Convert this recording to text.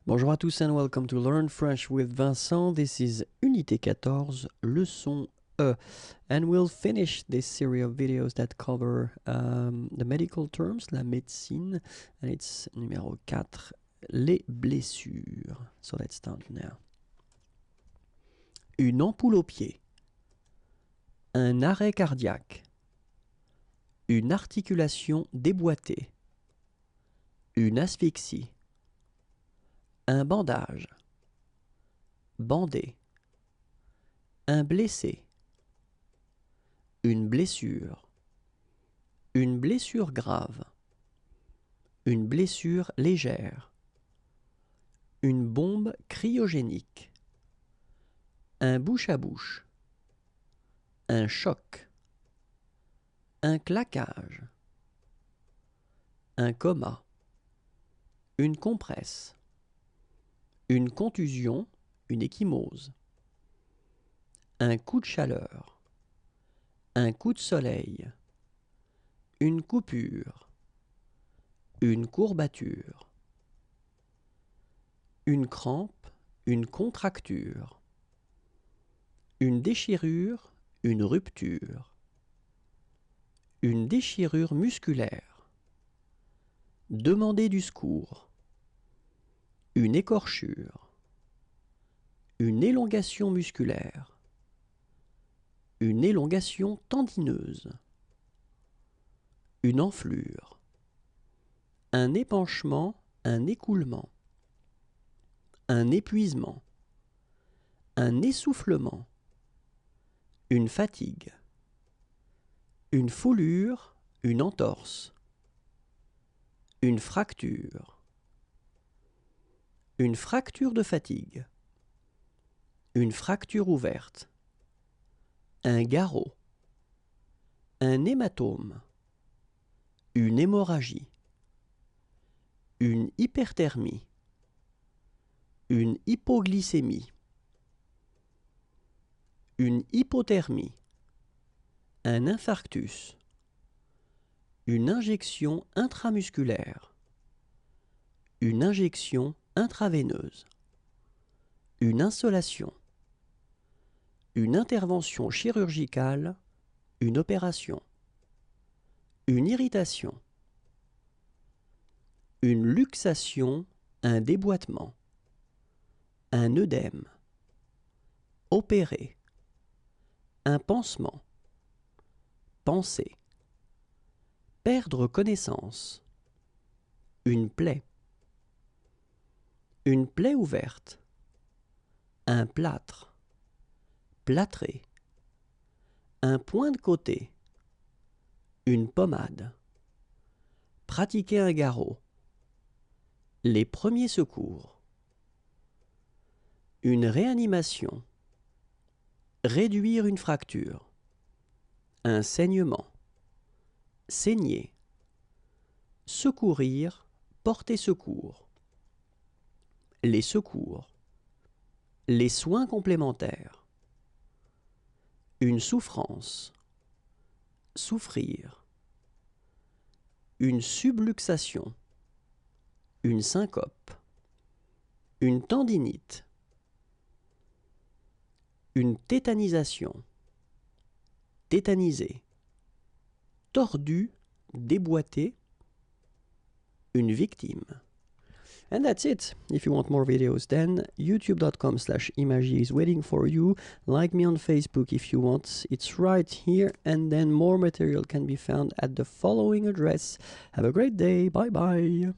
Bonjour à tous and welcome to Learn French with Vincent. This is Unité 14, leçon E. And we'll finish this series of videos that cover the medical terms, la médecine. And it's numéro 4, les blessures. So let's start now. Une ampoule au pied. Un arrêt cardiaque. Une articulation déboîtée. Une asphyxie. Un bandage. Bandé. Un blessé. Une blessure. Une blessure grave. Une blessure légère. Une bombe cryogénique. Un bouche à bouche. Un choc. Un claquage. Un coma. Une compresse. Une contusion, une ecchymose. Un coup de chaleur. Un coup de soleil. Une coupure. Une courbature. Une crampe, une contracture. Une déchirure, une rupture. Une déchirure musculaire. Demander du secours. Une écorchure. Une élongation musculaire. Une élongation tendineuse. Une enflure. Un épanchement, un écoulement. Un épuisement. Un essoufflement. Une fatigue. Une foulure, une entorse. Une fracture. Une fracture de fatigue. Une fracture ouverte. Un garrot. Un hématome. Une hémorragie. Une hyperthermie. Une hypoglycémie. Une hypothermie. Un infarctus. Une injection intramusculaire. Une injection intraveineuse. Une insolation. Une intervention chirurgicale. Une opération. Une irritation. Une luxation, un déboîtement. Un œdème. Opérer. Un pansement. Penser. Perdre connaissance. Une plaie. Une plaie ouverte. Un plâtre. Plâtré. Un point de côté. Une pommade. Pratiquer un garrot. Les premiers secours. Une réanimation. Réduire une fracture. Un saignement. Saigner. Secourir, porter secours. Les secours. Les soins complémentaires. Une souffrance. Souffrir. Une subluxation. Une syncope. Une tendinite. Une tétanisation. Tétaniser. Tordu, déboîté. Une victime. And that's it. If you want more videos, then youtube.com/imagie is waiting for you. Like me on Facebook if you want. It's right here. And then more material can be found at the following address. Have a great day. Bye bye.